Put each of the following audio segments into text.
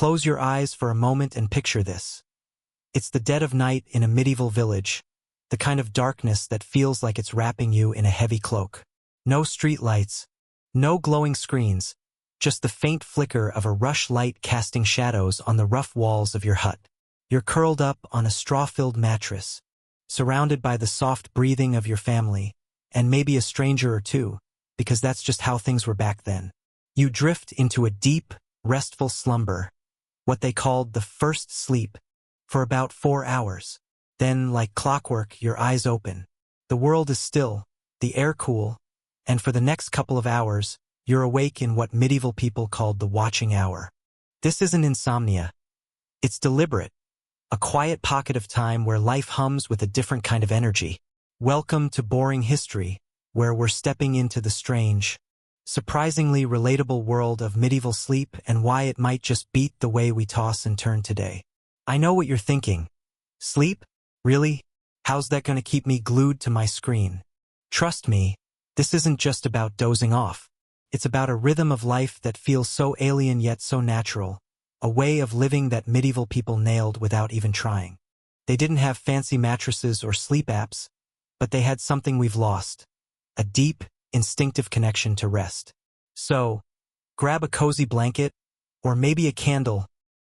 Close your eyes for a moment and picture this. It's the dead of night in a medieval village, the kind of darkness that feels like it's wrapping you in a heavy cloak. No street lights, no glowing screens, just the faint flicker of a rush light casting shadows on the rough walls of your hut. You're curled up on a straw-filled mattress, surrounded by the soft breathing of your family, and maybe a stranger or two, because that's just how things were back then. You drift into a deep, restful slumber, what they called the first sleep, for about 4 hours. Then, like clockwork, your eyes open. The world is still, the air cool, and for the next couple of hours, you're awake in what medieval people called the watching hour. This isn't insomnia. It's deliberate, a quiet pocket of time where life hums with a different kind of energy. Welcome to Boring History, where we're stepping into the strange, surprisingly relatable world of medieval sleep and why it might just beat the way we toss and turn today. I know what you're thinking. Sleep? Really? How's that going to keep me glued to my screen? Trust me, this isn't just about dozing off. It's about a rhythm of life that feels so alien yet so natural, a way of living that medieval people nailed without even trying. They didn't have fancy mattresses or sleep apps, but they had something we've lost, a deep, instinctive connection to rest. So, grab a cozy blanket, or maybe a candle,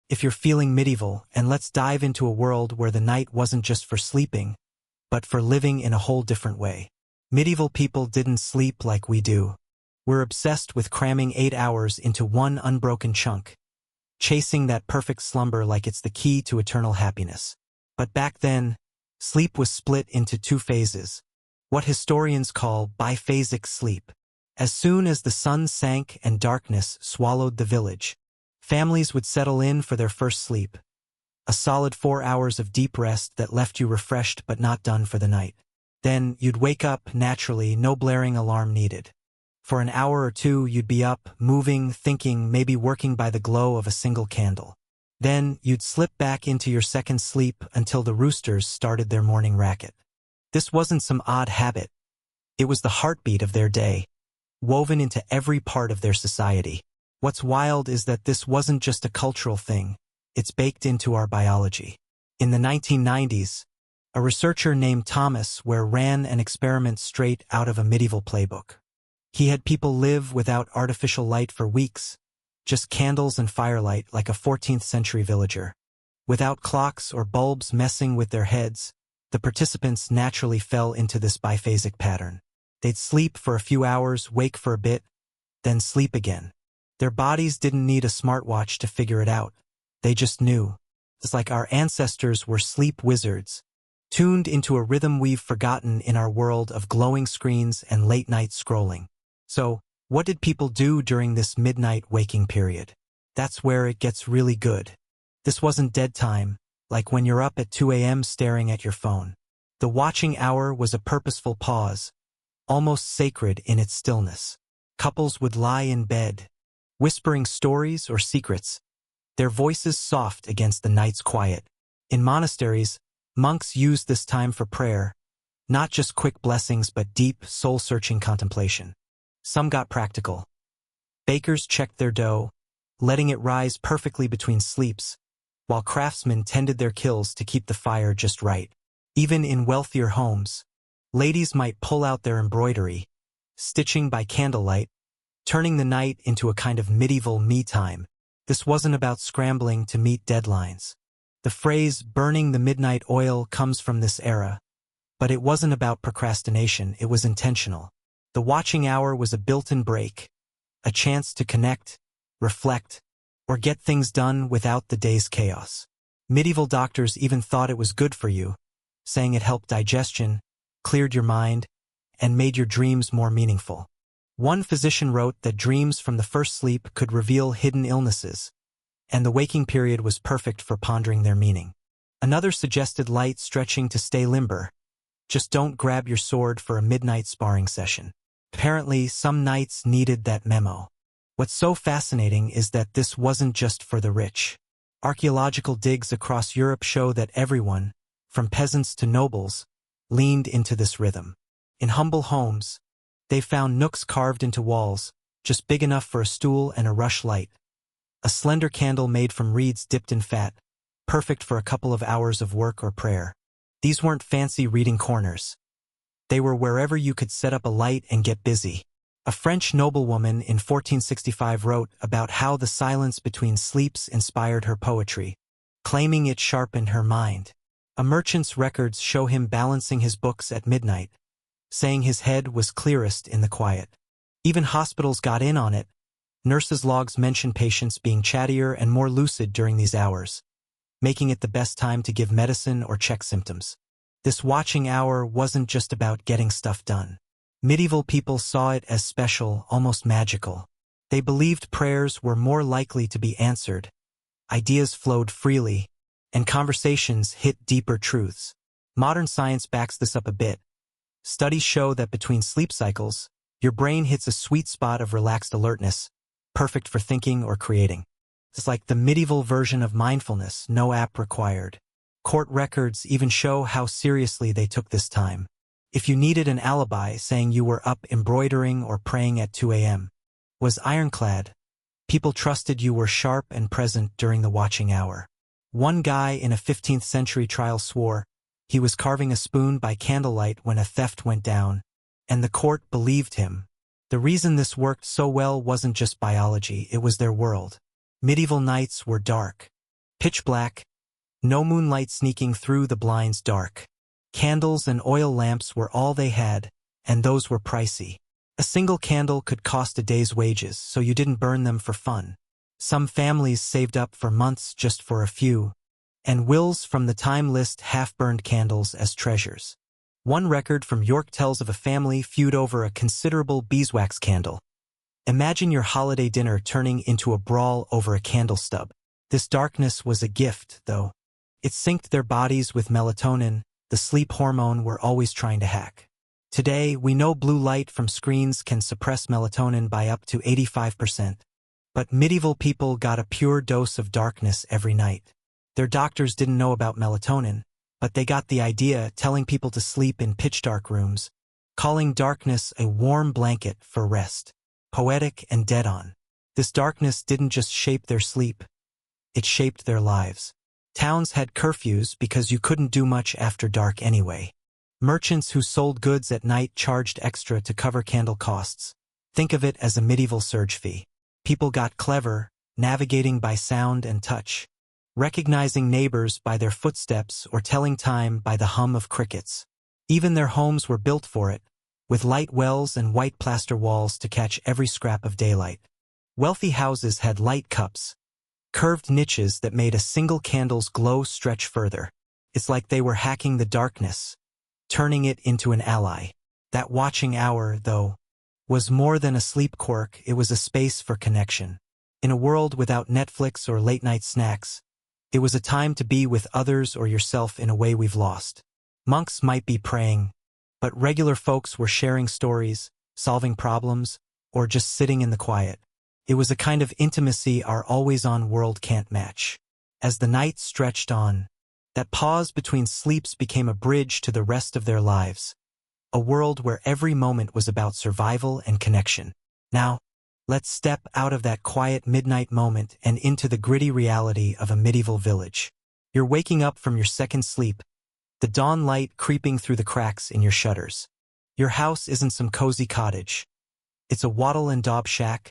if you're feeling medieval, and let's dive into a world where the night wasn't just for sleeping, but for living in a whole different way. Medieval people didn't sleep like we do. We're obsessed with cramming 8 hours into one unbroken chunk, chasing that perfect slumber like it's the key to eternal happiness. But back then, sleep was split into 2 phases, what historians call biphasic sleep. As soon as the sun sank and darkness swallowed the village, families would settle in for their first sleep, a solid 4 hours of deep rest that left you refreshed but not done for the night. Then you'd wake up naturally, no blaring alarm needed. For an hour or two, you'd be up, moving, thinking, maybe working by the glow of a single candle. Then you'd slip back into your second sleep until the roosters started their morning racket. This wasn't some odd habit. It was the heartbeat of their day, woven into every part of their society. What's wild is that this wasn't just a cultural thing. It's baked into our biology. In the 1990s, a researcher named Thomas Ware ran an experiment straight out of a medieval playbook. He had people live without artificial light for weeks, just candles and firelight like a 14th century villager. Without clocks or bulbs messing with their heads, the participants naturally fell into this biphasic pattern. They'd sleep for a few hours, wake for a bit, then sleep again. Their bodies didn't need a smartwatch to figure it out. They just knew. It's like our ancestors were sleep wizards, tuned into a rhythm we've forgotten in our world of glowing screens and late-night scrolling. So, what did people do during this midnight waking period? That's where it gets really good. This wasn't dead time, like when you're up at 2 a.m. staring at your phone. The watching hour was a purposeful pause, almost sacred in its stillness. Couples would lie in bed, whispering stories or secrets, their voices soft against the night's quiet. In monasteries, monks used this time for prayer, not just quick blessings but deep, soul-searching contemplation. Some got practical. Bakers checked their dough, letting it rise perfectly between sleeps, while craftsmen tended their kilns to keep the fire just right. Even in wealthier homes, ladies might pull out their embroidery, stitching by candlelight, turning the night into a kind of medieval me-time. This wasn't about scrambling to meet deadlines. The phrase burning the midnight oil comes from this era, but it wasn't about procrastination, it was intentional. The watching hour was a built-in break, a chance to connect, reflect, or get things done without the day's chaos. Medieval doctors even thought it was good for you, saying it helped digestion, cleared your mind, and made your dreams more meaningful. One physician wrote that dreams from the first sleep could reveal hidden illnesses, and the waking period was perfect for pondering their meaning. Another suggested light stretching to stay limber. Just don't grab your sword for a midnight sparring session. Apparently, some knights needed that memo. What's so fascinating is that this wasn't just for the rich. Archaeological digs across Europe show that everyone, from peasants to nobles, leaned into this rhythm. In humble homes, they found nooks carved into walls, just big enough for a stool and a rush light, a slender candle made from reeds dipped in fat, perfect for a couple of hours of work or prayer. These weren't fancy reading corners. They were wherever you could set up a light and get busy. A French noblewoman in 1465 wrote about how the silence between sleeps inspired her poetry, claiming it sharpened her mind. A merchant's records show him balancing his books at midnight, saying his head was clearest in the quiet. Even hospitals got in on it. Nurses' logs mention patients being chattier and more lucid during these hours, making it the best time to give medicine or check symptoms. This watching hour wasn't just about getting stuff done. Medieval people saw it as special, almost magical. They believed prayers were more likely to be answered, ideas flowed freely, and conversations hit deeper truths. Modern science backs this up a bit. Studies show that between sleep cycles, your brain hits a sweet spot of relaxed alertness, perfect for thinking or creating. It's like the medieval version of mindfulness, no app required. Court records even show how seriously they took this time. If you needed an alibi saying you were up embroidering or praying at 2 a.m., was ironclad, people trusted you were sharp and present during the watching hour. One guy in a 15th century trial swore he was carving a spoon by candlelight when a theft went down, and the court believed him. The reason this worked so well wasn't just biology, it was their world. Medieval nights were dark. Pitch black, no moonlight sneaking through the blinds dark. Candles and oil lamps were all they had, and those were pricey. A single candle could cost a day's wages, so you didn't burn them for fun. Some families saved up for months just for a few, and wills from the time list half-burned candles as treasures. One record from York tells of a family feud over a considerable beeswax candle. Imagine your holiday dinner turning into a brawl over a candle stub. This darkness was a gift, though. It synced their bodies with melatonin, the sleep hormone we're always trying to hack. Today, we know blue light from screens can suppress melatonin by up to 85%. But medieval people got a pure dose of darkness every night. Their doctors didn't know about melatonin, but they got the idea, telling people to sleep in pitch-dark rooms, calling darkness a warm blanket for rest. Poetic and dead-on. This darkness didn't just shape their sleep, it shaped their lives. Towns had curfews because you couldn't do much after dark anyway. Merchants who sold goods at night charged extra to cover candle costs. Think of it as a medieval surge fee. People got clever, navigating by sound and touch, recognizing neighbors by their footsteps or telling time by the hum of crickets. Even their homes were built for it, with light wells and white plaster walls to catch every scrap of daylight. Wealthy houses had light cups, curved niches that made a single candle's glow stretch further. It's like they were hacking the darkness, turning it into an ally. That watching hour, though, was more than a sleep quirk, it was a space for connection. In a world without Netflix or late-night snacks, it was a time to be with others or yourself in a way we've lost. Monks might be praying, but regular folks were sharing stories, solving problems, or just sitting in the quiet. It was a kind of intimacy our always-on world can't match. As the night stretched on, that pause between sleeps became a bridge to the rest of their lives. A world where every moment was about survival and connection. Now, let's step out of that quiet midnight moment and into the gritty reality of a medieval village. You're waking up from your second sleep, the dawn light creeping through the cracks in your shutters. Your house isn't some cozy cottage. It's a wattle and daub shack,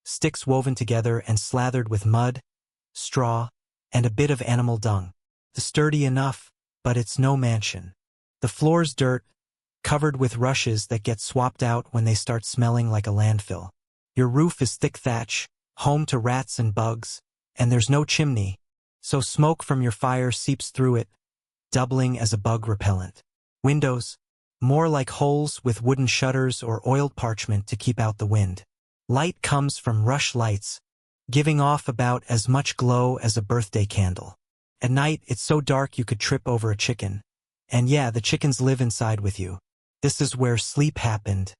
sticks woven together and slathered with mud, straw, and a bit of animal dung. Sturdy enough, but it's no mansion. The floor's dirt, covered with rushes that get swapped out when they start smelling like a landfill. Your roof is thick thatch, home to rats and bugs, and there's no chimney, so smoke from your fire seeps through it, doubling as a bug repellent. Windows, more like holes with wooden shutters or oiled parchment to keep out the wind. Light comes from rush lights, giving off about as much glow as a birthday candle. At night, it's so dark you could trip over a chicken. And yeah, the chickens live inside with you. This is where sleep happened.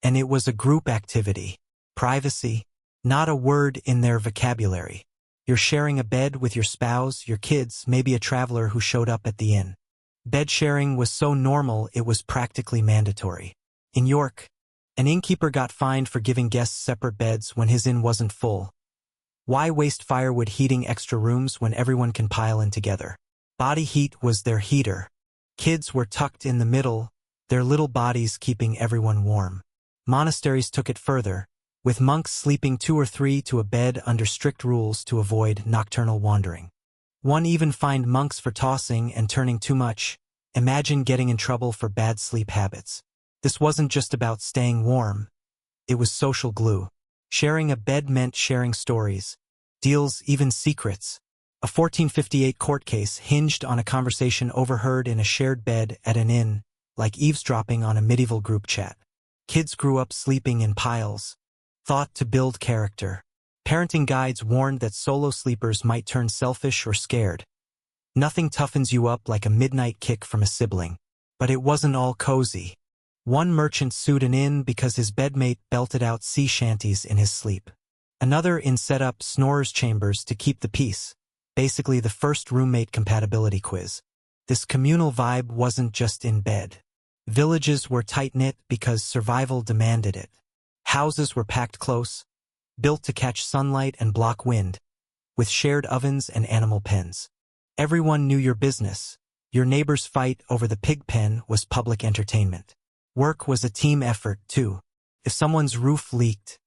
And it was a group activity. Privacy, not a word in their vocabulary. You're sharing a bed with your spouse, your kids, maybe a traveler who showed up at the inn. Bed sharing was so normal it was practically mandatory. In York, an innkeeper got fined for giving guests separate beds when his inn wasn't full. Why waste firewood heating extra rooms when everyone can pile in together? Body heat was their heater. Kids were tucked in the middle, their little bodies keeping everyone warm. Monasteries took it further, with monks sleeping 2 or 3 to a bed under strict rules to avoid nocturnal wandering. One even fined monks for tossing and turning too much. Imagine getting in trouble for bad sleep habits. This wasn't just about staying warm. It was social glue. Sharing a bed meant sharing stories, deals, even secrets. A 1458 court case hinged on a conversation overheard in a shared bed at an inn, like eavesdropping on a medieval group chat. Kids grew up sleeping in piles, thought to build character. Parenting guides warned that solo sleepers might turn selfish or scared. Nothing toughens you up like a midnight kick from a sibling. But it wasn't all cozy. One merchant sued an inn because his bedmate belted out sea shanties in his sleep. Another inn set up snorers' chambers to keep the peace, basically the first roommate compatibility quiz. This communal vibe wasn't just in bed. Villages were tight-knit because survival demanded it. Houses were packed close, built to catch sunlight and block wind, with shared ovens and animal pens. Everyone knew your business. Your neighbor's fight over the pig pen was public entertainment. Work was a team effort, too. If someone's roof leaked,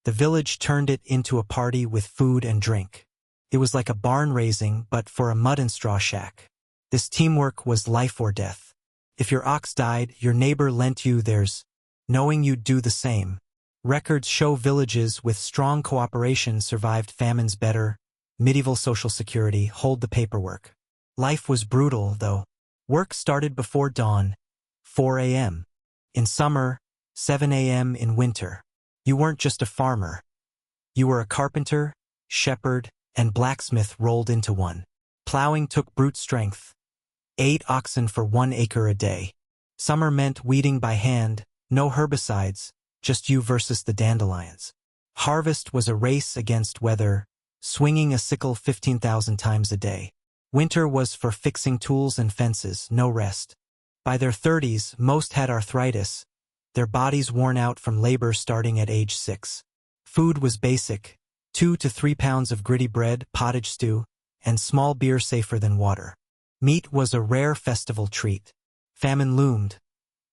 the village turned it into a party with food and drink. It was like a barn raising, but for a mud and straw shack. This teamwork was life or death. If your ox died, your neighbor lent you theirs, knowing you'd do the same. Records show villages with strong cooperation survived famines better. Medieval social security, hold the paperwork. Life was brutal, though. Work started before dawn, 4 a.m. In summer, 7 a.m. in winter. You weren't just a farmer. You were a carpenter, shepherd, and blacksmith rolled into one. Plowing took brute strength. 8 oxen for 1 acre a day. Summer meant weeding by hand, no herbicides, just you versus the dandelions. Harvest was a race against weather, swinging a sickle 15,000 times a day. Winter was for fixing tools and fences, no rest. By their 30s, most had arthritis, their bodies worn out from labor starting at age 6. Food was basic, 2 to 3 pounds of gritty bread, pottage stew, and small beer safer than water. Meat was a rare festival treat. Famine loomed.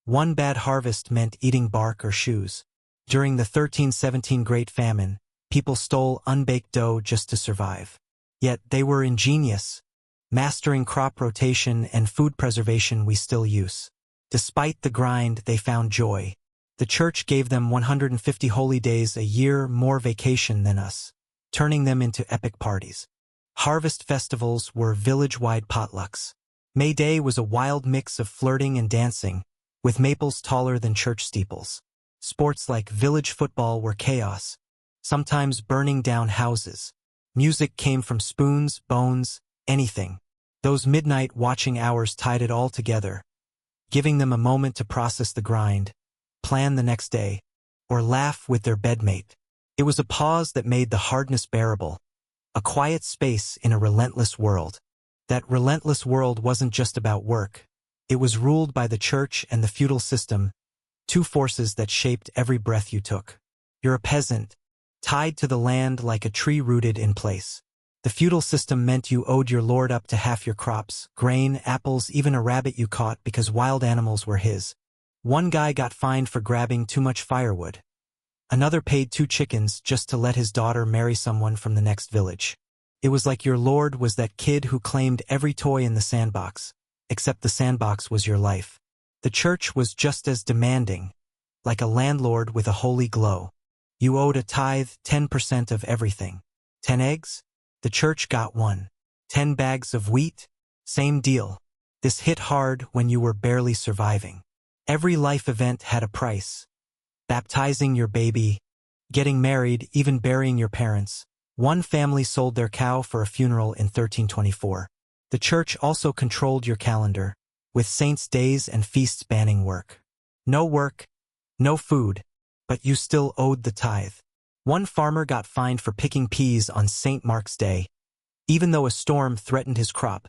One bad harvest meant eating bark or shoes. During the 1317 Great Famine, people stole unbaked dough just to survive. Yet they were ingenious, mastering crop rotation and food preservation we still use. Despite the grind, they found joy. The church gave them 150 holy days a year, more vacation than us, turning them into epic parties. Harvest festivals were village-wide potlucks. May Day was a wild mix of flirting and dancing, with maples taller than church steeples. Sports like village football were chaos, sometimes burning down houses. Music came from spoons, bones, anything. Those midnight watching hours tied it all together, giving them a moment to process the grind, plan the next day, or laugh with their bedmate. It was a pause that made the hardness bearable. A quiet space in a relentless world. That relentless world wasn't just about work. It was ruled by the church and the feudal system, 2 forces that shaped every breath you took. You're a peasant, tied to the land like a tree rooted in place. The feudal system meant you owed your lord up to half your crops, grain, apples, even a rabbit you caught because wild animals were his. One guy got fined for grabbing too much firewood. Another paid 2 chickens just to let his daughter marry someone from the next village. It was like your lord was that kid who claimed every toy in the sandbox, except the sandbox was your life. The church was just as demanding, like a landlord with a holy glow. You owed a tithe, 10% of everything. 10 eggs? The church got 1. 10 bags of wheat? Same deal. This hit hard when you were barely surviving. Every life event had a price. Baptizing your baby, getting married, even burying your parents. One family sold their cow for a funeral in 1324. The church also controlled your calendar, with saints' days and feasts banning work. No work, no food, but you still owed the tithe. One farmer got fined for picking peas on St. Mark's Day, even though a storm threatened his crop,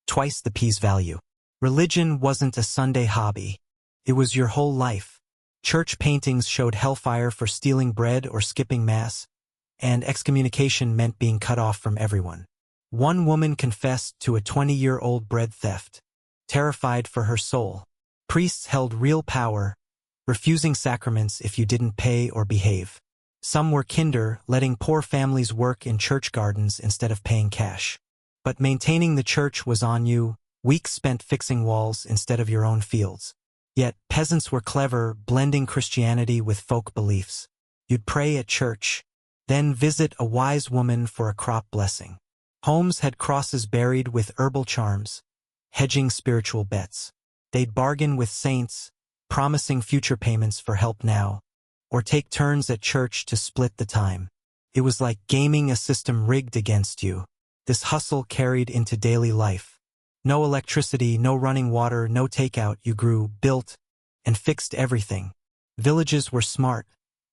twice the pea's value. Religion wasn't a Sunday hobby. It was your whole life. Church paintings showed hellfire for stealing bread or skipping mass, and excommunication meant being cut off from everyone. One woman confessed to a 20-year-old bread theft, terrified for her soul. Priests held real power, refusing sacraments if you didn't pay or behave. Some were kinder, letting poor families work in church gardens instead of paying cash. But maintaining the church was on you, weeks spent fixing walls instead of your own fields. Yet peasants were clever, blending Christianity with folk beliefs. You'd pray at church, then visit a wise woman for a crop blessing. Homes had crosses buried with herbal charms, hedging spiritual bets. They'd bargain with saints, promising future payments for help now, or take turns at church to split the time. It was like gaming a system rigged against you. This hustle carried into daily life. No electricity, no running water, no takeout. You grew, built, and fixed everything. Villages were smart,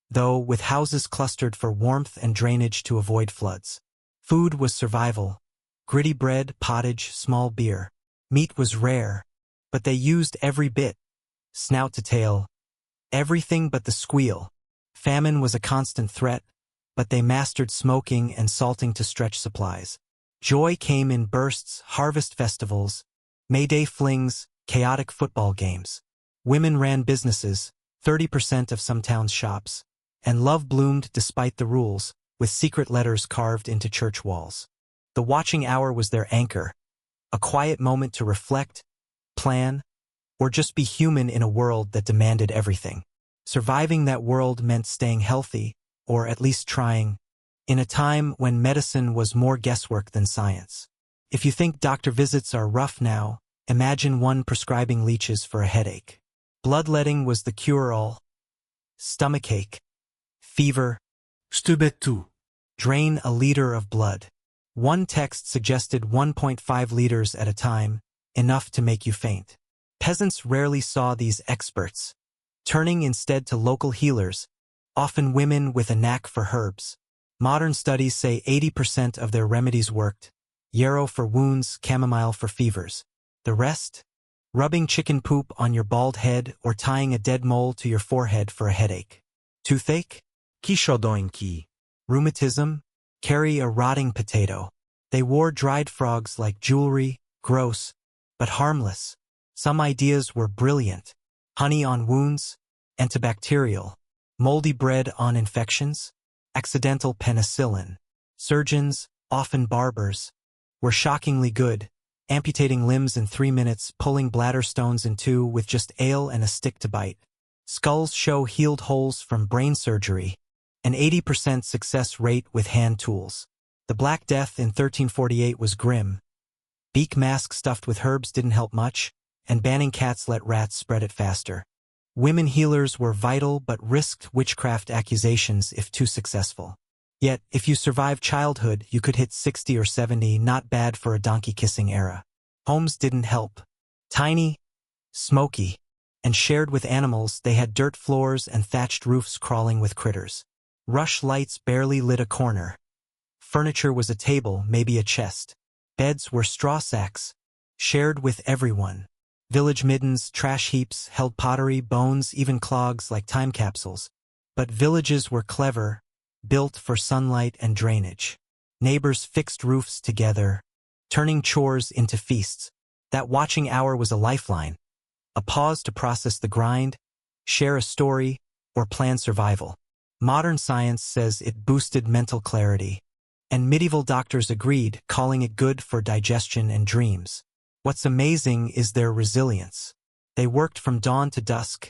though, with houses clustered for warmth and drainage to avoid floods. Food was survival. Gritty bread, pottage, small beer. Meat was rare, but they used every bit, snout to tail, everything but the squeal. Famine was a constant threat, but they mastered smoking and salting to stretch supplies. Joy came in bursts, harvest festivals, May Day flings, chaotic football games. Women ran businesses, 30% of some towns' shops, and love bloomed despite the rules, with secret letters carved into church walls. The watching hour was their anchor, a quiet moment to reflect, plan, or just be human in a world that demanded everything. Surviving that world meant staying healthy, or at least trying, in a time when medicine was more guesswork than science. If you think doctor visits are rough now, imagine one prescribing leeches for a headache. Bloodletting was the cure-all. Stomachache, fever, stubetu. Drain a liter of blood. One text suggested 1.5 liters at a time, enough to make you faint. Peasants rarely saw these experts, turning instead to local healers, often women with a knack for herbs. Modern studies say 80% of their remedies worked. Yarrow for wounds, chamomile for fevers. The rest? Rubbing chicken poop on your bald head or tying a dead mole to your forehead for a headache. Toothache? Kishodoinki. Rheumatism? Carry a rotting potato. They wore dried frogs like jewelry, gross, but harmless. Some ideas were brilliant. Honey on wounds, antibacterial. Moldy bread on infections, accidental penicillin. Surgeons, often barbers, were shockingly good, amputating limbs in 3 minutes, pulling bladder stones in 2 with just ale and a stick to bite. Skulls show healed holes from brain surgery, an 80% success rate with hand tools. The Black Death in 1348 was grim. Beak mask stuffed with herbs didn't help much, and banning cats let rats spread it faster. Women healers were vital but risked witchcraft accusations if too successful. Yet, if you survived childhood, you could hit 60 or 70, not bad for a donkey-kissing era. Homes didn't help. Tiny, smoky, and shared with animals, they had dirt floors and thatched roofs crawling with critters. Rush lights barely lit a corner. Furniture was a table, maybe a chest. Beds were straw sacks, shared with everyone. Village middens, trash heaps, held pottery, bones, even clogs like time capsules. But villages were clever, built for sunlight and drainage. Neighbors fixed roofs together, turning chores into feasts. That watching hour was a lifeline, a pause to process the grind, share a story, or plan survival. Modern science says it boosted mental clarity, and medieval doctors agreed, calling it good for digestion and dreams. What's amazing is their resilience. They worked from dawn to dusk,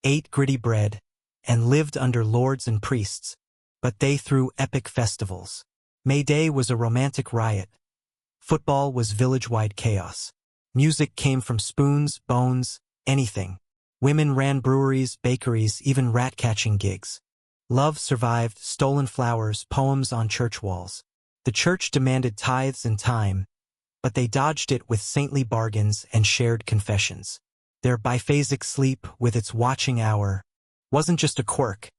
ate gritty bread, and lived under lords and priests, but they threw epic festivals. May Day was a romantic riot. Football was village-wide chaos. Music came from spoons, bones, anything. Women ran breweries, bakeries, even rat-catching gigs. Love survived, stolen flowers, poems on church walls. The church demanded tithes and time, but they dodged it with saintly bargains and shared confessions. Their biphasic sleep, with its watching hour, wasn't just a quirk.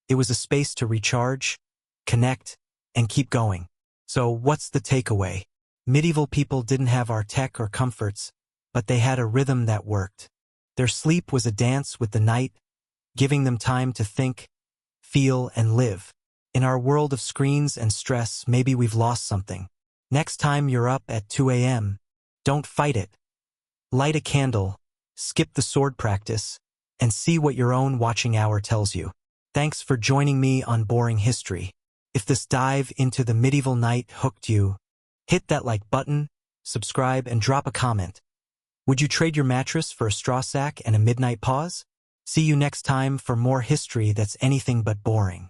It was a space to recharge, connect, and keep going. So what's the takeaway? Medieval people didn't have our tech or comforts, but they had a rhythm that worked. Their sleep was a dance with the night, giving them time to think, feel, and live. In our world of screens and stress, maybe we've lost something. Next time you're up at 2 a.m., don't fight it. Light a candle, skip the sword practice, and see what your own watching hour tells you. Thanks for joining me on Boring History. If this dive into the medieval night hooked you, hit that like button, subscribe, and drop a comment. Would you trade your mattress for a straw sack and a midnight pause? See you next time for more history that's anything but boring.